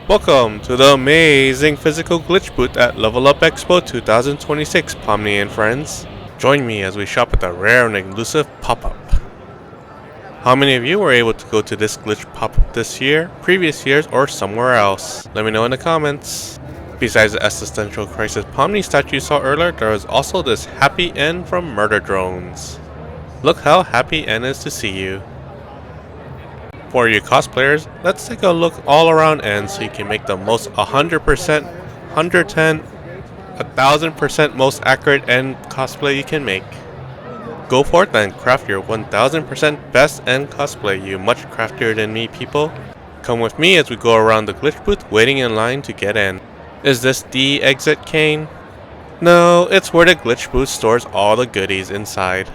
Welcome to the amazing physical glitch booth at Level Up Expo 2026, Pomni and friends. Join me as we shop at the rare and elusive pop-up. How many of you were able to go to this glitch pop-up this year, previous years, or somewhere else? Let me know in the comments. Besides the existential crisis Pomni statue you saw earlier, there was also this Happy N from Murder Drones. Look how happy N is to see you. For you cosplayers, let's take a look all around N so you can make the most 100%, 110, 1000% most accurate N cosplay you can make. Go forth and craft your 1000% best N cosplay, you much craftier than me people. Come with me as we go around the glitch booth waiting in line to get in. Is this the exit, Kane? No, it's where the glitch booth stores all the goodies inside.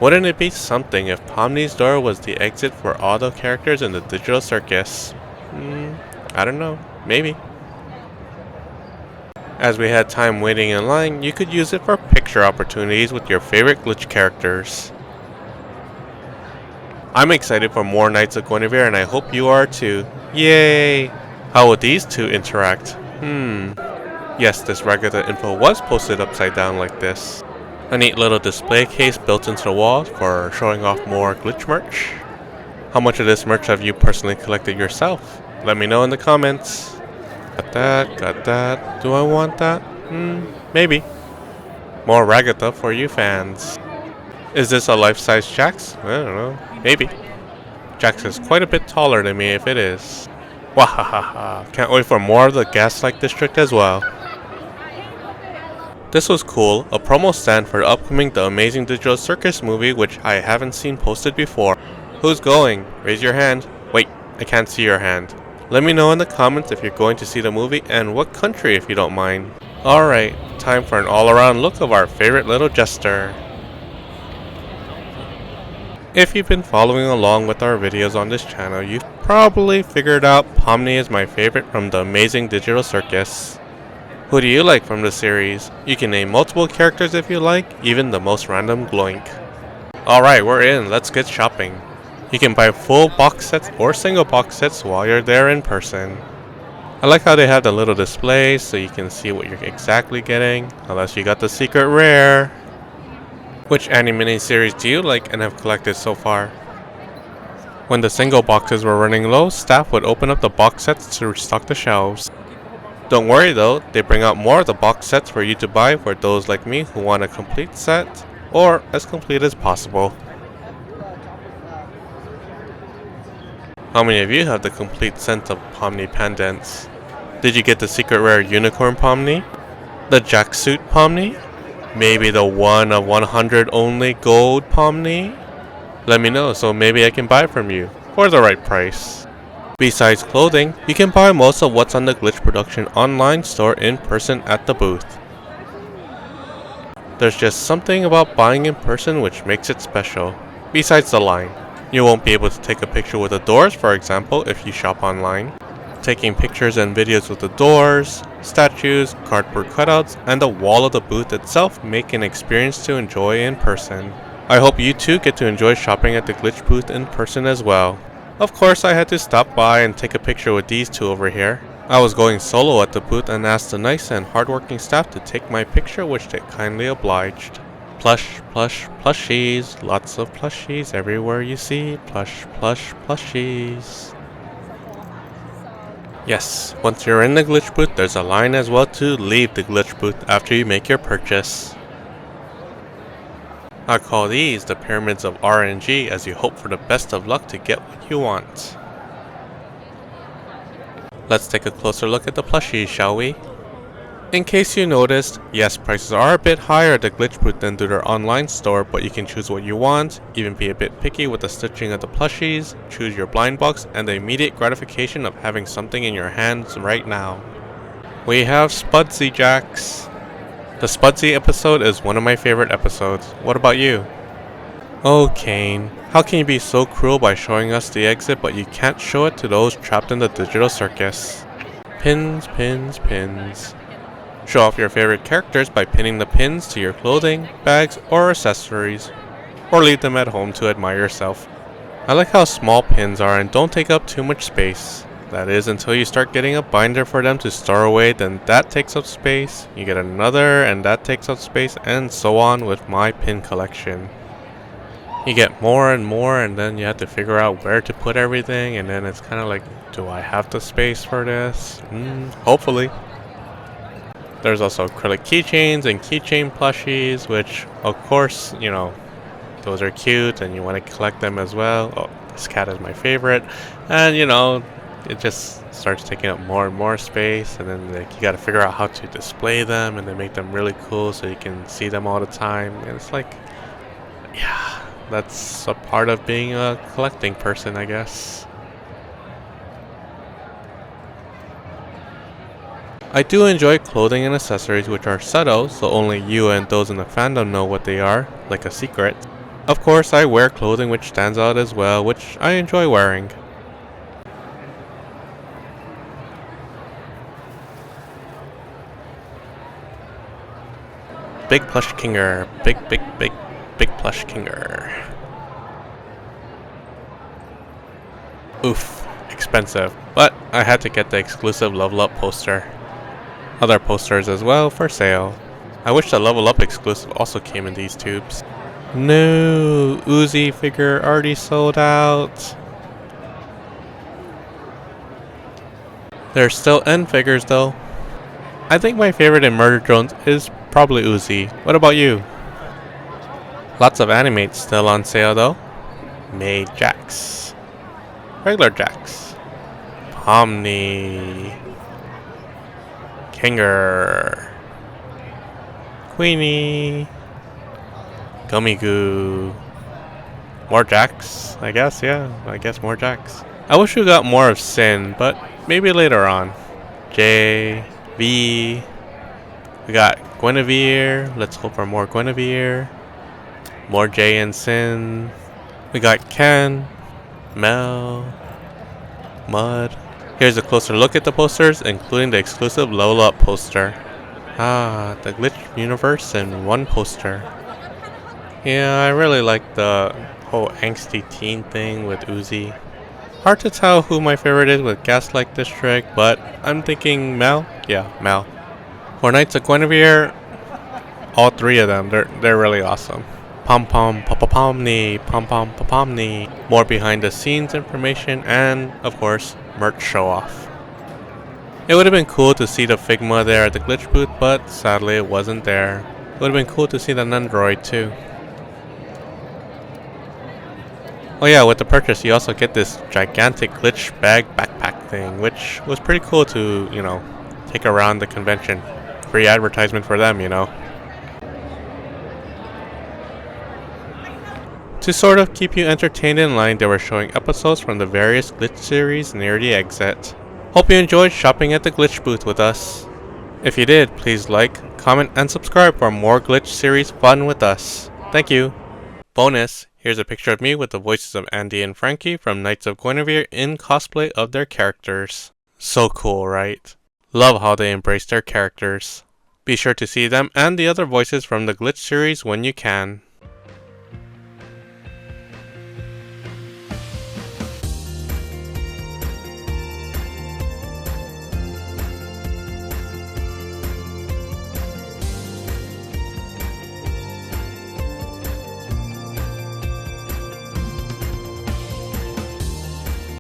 Wouldn't it be something if Pomni's door was the exit for all the characters in the Digital Circus? I don't know. Maybe. As we had time waiting in line, you could use it for picture opportunities with your favorite glitch characters. I'm excited for more Knights of Guinevere and I hope you are too. Yay! How will these two interact? Yes, this Ragatha info was posted upside down like this. A neat little display case built into the wall for showing off more glitch merch. How much of this merch have you personally collected yourself? Let me know in the comments. Got that. Do I want that? Maybe. More Ragatha for you fans. Is this a life-size Jax? I don't know. Maybe. Jax is quite a bit taller than me if it is. Wahahaha. Can't wait for more of the Gaslight district as well. This was cool, a promo stand for the upcoming The Amazing Digital Circus movie which I haven't seen posted before. Who's going? Raise your hand. Wait, I can't see your hand. Let me know in the comments if you're going to see the movie and what country if you don't mind. Alright, time for an all-around look of our favorite little jester. If you've been following along with our videos on this channel, you've probably figured out Pomni is my favorite from The Amazing Digital Circus. Who do you like from the series? You can name multiple characters if you like, even the most random gloink. Alright, we're in, let's get shopping. You can buy full box sets or single box sets while you're there in person. I like how they have the little displays so you can see what you're exactly getting, unless you got the secret rare. Which anime series do you like and have collected so far? When the single boxes were running low, staff would open up the box sets to restock the shelves. Don't worry though, they bring out more of the box sets for you to buy for those like me who want a complete set, or as complete as possible. How many of you have the complete set of Pomni pendants? Did you get the secret rare unicorn Pomni? The jacksuit Pomni? Maybe the 1 of 100 only gold Pomni? Let me know so maybe I can buy from you, for the right price. Besides clothing, you can buy most of what's on the Glitch Production online store in person at the booth. There's just something about buying in person which makes it special. Besides the line, you won't be able to take a picture with the doors, for example, if you shop online. Taking pictures and videos with the doors, statues, cardboard cutouts, and the wall of the booth itself make an experience to enjoy in person. I hope you too get to enjoy shopping at the Glitch booth in person as well. Of course, I had to stop by and take a picture with these two over here. I was going solo at the booth and asked the nice and hardworking staff to take my picture, which they kindly obliged. Plushies. Lots of plushies everywhere you see. Plushies. Yes, once you're in the glitch booth, there's a line as well to leave the glitch booth after you make your purchase. I call these the pyramids of RNG as you hope for the best of luck to get what you want. Let's take a closer look at the plushies, shall we? In case you noticed, yes, prices are a bit higher at the glitch booth than through their online store, but you can choose what you want, even be a bit picky with the stitching of the plushies, choose your blind box, and the immediate gratification of having something in your hands right now. We have Spudsy Jacks. The Spudsy episode is one of my favorite episodes. What about you? Oh, Kane. How can you be so cruel by showing us the exit but you can't show it to those trapped in the Digital Circus? Pins. Show off your favorite characters by pinning the pins to your clothing, bags, or accessories. Or leave them at home to admire yourself. I like how small pins are and don't take up too much space. That is until you start getting a binder for them to store away, then that takes up space. You get another and that takes up space, and so on with my pin collection. You get more and more, and then you have to figure out where to put everything, and then it's kind of like, do I have the space for this? Hopefully. There's also acrylic keychains and keychain plushies, which of course, you know, those are cute and you want to collect them as well. Oh, this cat is my favorite. And you know, it just starts taking up more and more space, and then like, you got to figure out how to display them and then make them really cool so you can see them all the time. And it's like, yeah, that's a part of being a collecting person, I guess. I do enjoy clothing and accessories which are subtle, so only you and those in the fandom know what they are, like a secret. Of course, I wear clothing which stands out as well, which I enjoy wearing. Big plush kinger, big plush kinger. Oof, expensive, but I had to get the exclusive Level Up poster. Other posters as well for sale. I wish the Level Up exclusive also came in these tubes. No, Uzi figure already sold out. There's still N figures though. I think my favorite in Murder Drones is probably Uzi. What about you? Lots of animates still on sale though. May Jax. Regular Jax. Pomni. Kinger. Queenie. Gummy Goo. More Jax, I guess, yeah. I guess more Jax. I wish we got more of Sin, but maybe later on. J. V. We got Guinevere. Let's hope for more Guinevere. More J and Sin. We got Ken. Mel. Mud. Here's a closer look at the posters, including the exclusive Level Up poster. Ah, the Glitch universe in one poster. Yeah, I really like the whole angsty teen thing with Uzi. Hard to tell who my favorite is with Gaslight District, but I'm thinking Mel. Yeah, Mel. For Knights of Guinevere, all three of them, they're really awesome. Pom pom pomni, pom pom pomni. More behind the scenes information and, of course, merch show off. It would have been cool to see the Figma there at the glitch booth, but sadly it wasn't there. It would have been cool to see the Nundroid too. Oh yeah, with the purchase you also get this gigantic glitch bag backpack thing, which was pretty cool to, you know, take around the convention. Free advertisement for them, you know. To sort of keep you entertained in line, they were showing episodes from the various glitch series near the exit. Hope you enjoyed shopping at the glitch booth with us. If you did, please like, comment, and subscribe for more glitch series fun with us. Thank you. Bonus, here's a picture of me with the voices of Andy and Frankie from Knights of Guinevere in cosplay of their characters. So cool, right? Love how they embrace their characters. Be sure to see them and the other voices from the glitch series when you can.